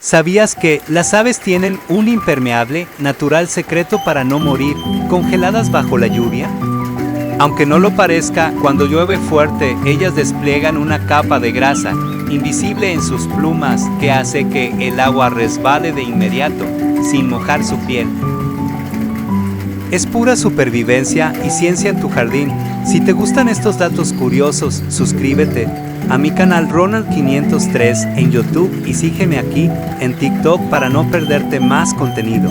¿Sabías que las aves tienen un impermeable natural secreto para no morir congeladas bajo la lluvia? Aunque no lo parezca, cuando llueve fuerte, ellas despliegan una capa de grasa invisible en sus plumas que hace que el agua resbale de inmediato, sin mojar su piel. Es pura supervivencia y ciencia en tu jardín. Si te gustan estos datos curiosos, suscríbete a mi canal Ronald503 en YouTube y sígueme aquí en TikTok para no perderte más contenido.